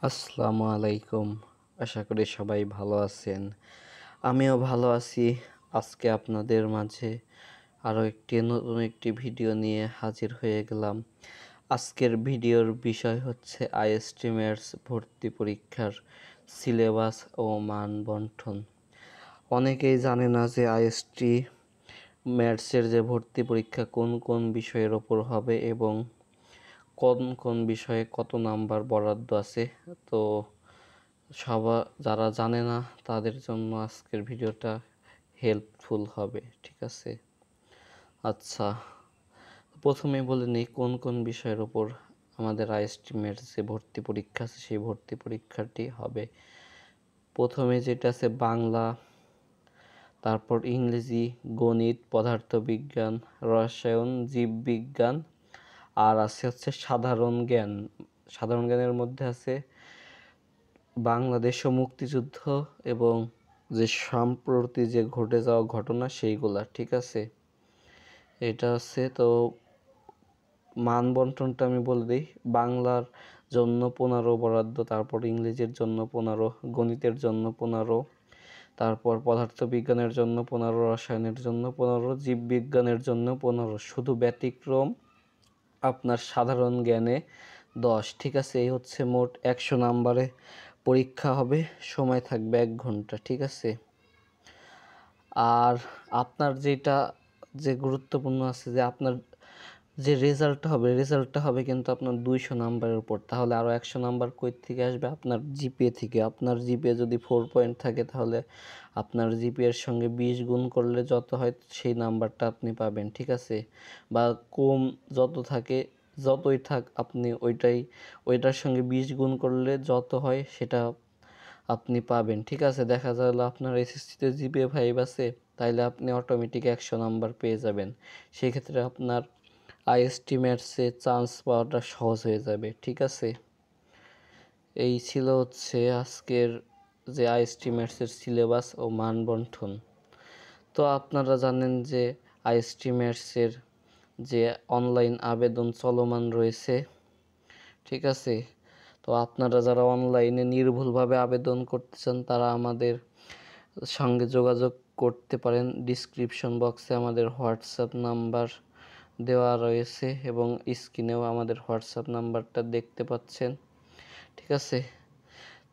আসসালামু আলাইকুম। আশা করি সবাই ভালো আছেন। আমিও ভালো আছি। আজকে আপনাদের মাঝে আরও নতুন একটি ভিডিও নিয়ে হাজির হয়ে গেলাম। আজকের ভিডিওর বিষয় হচ্ছে আইএসটি ম্যাথস ভর্তি পরীক্ষার সিলেবাস ও মান বন্টন। অনেকেই জানে না যে আইএসটি ম্যাথসের যে ভর্তি পরীক্ষা কোন কোন বিষয়ের ওপর হবে এবং কোন কোন বিষয়ে কত নাম্বার বরাদ্দ আছে। তো যারা জানে না তাদের জন্য আজকের ভিডিওটা হেল্পফুল হবে, ঠিক আছে? আচ্ছা, প্রথমে বলে নিই কোন কোন বিষয়ের ওপর আমাদের আইএসটিমের যে ভর্তি পরীক্ষা আছে সেই ভর্তি পরীক্ষাটি হবে। প্রথমে যেটা আছে বাংলা, তারপর ইংরেজি, গণিত, পদার্থবিজ্ঞান, রসায়ন, জীববিজ্ঞান, আর আছে হচ্ছে সাধারণ জ্ঞান। সাধারণ জ্ঞানের মধ্যে আছে বাংলাদেশ ও মুক্তিযুদ্ধ এবং যে সম্প্রতি যে ঘটে যাওয়া ঘটনা সেইগুলা, ঠিক আছে? এটা আছে। তো মান বন্টনটা আমি বলে দিই। বাংলার জন্য 15 বরাদ্দ, তারপর ইংরেজির জন্য 15, গণিতের জন্য 15, তারপর পদার্থবিজ্ঞানের জন্য 15, রসায়নের জন্য 15, জীববিজ্ঞানের জন্য 15। শুধু ব্যতিক্রম আপনার সাধারণ জ্ঞানে 10, ঠিক আছে? এই হচ্ছে মোট 100 নাম্বারে পরীক্ষা হবে, সময় থাকবে 1 ঘন্টা, ঠিক আছে? আর আপনার যে গুরুত্বপূর্ণ আছে যে আপনার যে রেজাল্টটা হবে কিন্তু আপনার 200 নাম্বারের উপর। তাহলে আরও 100 নাম্বার কই থেকে আসবে? আপনার জিপিএ থেকে। আপনার জিপিএ যদি 4 পয়েন্ট থাকে তাহলে আপনার জিপিএর সঙ্গে 20 গুণ করলে যত হয় সেই নাম্বারটা আপনি পাবেন, ঠিক আছে? বা কম যতই থাক আপনি ওইটার সঙ্গে 20 গুণ করলে যত হয় সেটা আপনি পাবেন, ঠিক আছে? দেখা গেল আপনার এসএসসিতে জিপিএ 5 আছে, তাইলে আপনি অটোমেটিক 100 নাম্বার পেয়ে যাবেন। সেক্ষেত্রে আপনার আইএসটি ম্যাথসে চান্স পাওয়াটা সহজ হয়ে যাবে, ঠিক আছে? এই ছিল হচ্ছে আজকের যে আইএসটি ম্যাথসের সিলেবাস ও মান বন্টন। তো আপনারা জানেন যে আইএসটি ম্যাথসের যে অনলাইন আবেদন চলমান রয়েছে, ঠিক আছে? তো আপনারা যারা অনলাইনে নির্ভুলভাবে আবেদন করতে চান তারা আমাদের সঙ্গে যোগাযোগ করতে পারেন। ডিসক্রিপশন বক্সে আমাদের হোয়াটসঅ্যাপ নাম্বার দেওয়া রয়েছে এবং স্ক্রিনেও আমাদের হোয়াটসঅ্যাপ নাম্বারটা দেখতে পাচ্ছেন, ঠিক আছে?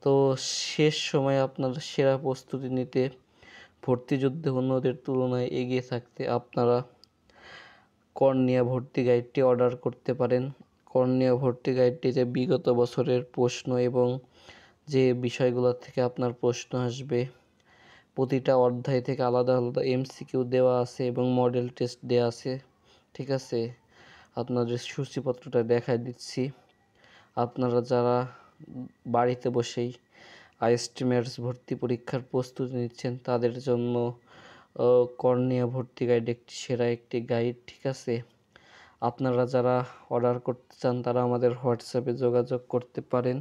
তো শেষ সময়ে আপনারা সেরা প্রস্তুতি নিতে, ভর্তি যুদ্ধে অন্যদের তুলনায় এগিয়ে থাকতে আপনারা কর্নিয়া ভর্তি গাইডটি অর্ডার করতে পারেন। কর্নিয়া ভর্তি গাইডটিতে বিগত বছরের প্রশ্ন এবং যে বিষয়গুলো থেকে আপনার প্রশ্ন আসবে, প্রতিটা অধ্যায় থেকে আলাদা আলাদা এমসিকিউ দেওয়া আছে এবং মডেল টেস্ট দেওয়া আছে, ঠিক আছে? আপনাদের সূচিপত্রটা দেখাই দিচ্ছি। আপনারা যারা বাড়িতে বসেই আইএসটি ম্যাথস ভর্তি পরীক্ষার প্রস্তুতি নিচ্ছেন তাদের জন্য কর্নিয়া ভর্তি গাইড একটি গাইড, ঠিক আছে? আপনারা যারা অর্ডার করতে চান তারা আমাদের হোয়াটসঅ্যাপে যোগাযোগ করতে পারেন।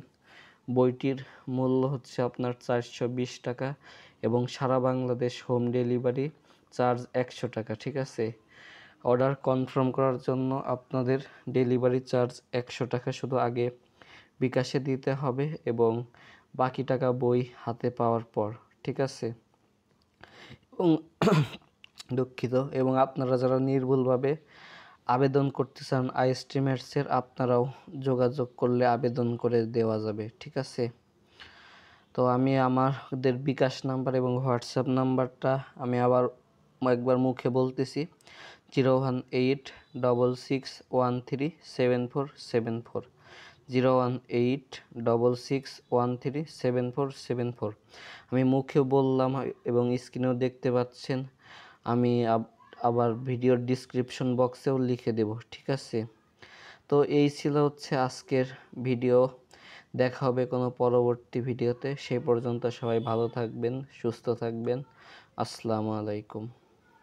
বইটির মূল্য হচ্ছে আপনার 420 টাকা এবং সারা বাংলাদেশ হোম ডেলিভারি চার্জ 100 টাকা, ঠিক আছে? অর্ডার কনফার্ম করার জন্য আপনাদের ডেলিভারি চার্জ 100 টাকা শুধু আগে বিকাশে দিতে হবে এবং বাকি টাকা বই হাতে পাওয়ার পর, ঠিক আছে? এবং দুঃখিত। এবং আপনারা যারা নির্ভুলভাবে আবেদন করতে চান আইএসটি ম্যাথসের, আপনারাও যোগাযোগ করলে আবেদন করে দেওয়া যাবে, ঠিক আছে? তো আমি আমাদের বিকাশ নাম্বার এবং হোয়াটসঅ্যাপ নাম্বারটা আমি আবার একবার মুখে বলতেছি, 01866137474, 01866137474। আমি মুখে বললাম এবং স্ক্রিনেও দেখতে পাচ্ছেন। আমি আবার ভিডিওর ডিসক্রিপশন বক্সেও লিখে দেব, ঠিক আছে? তো এই ছিল হচ্ছে আজকের ভিডিও। দেখা হবে কোনো পরবর্তী ভিডিওতে। সেই পর্যন্ত সবাই ভালো থাকবেন, সুস্থ থাকবেন। আসসালামু আলাইকুম।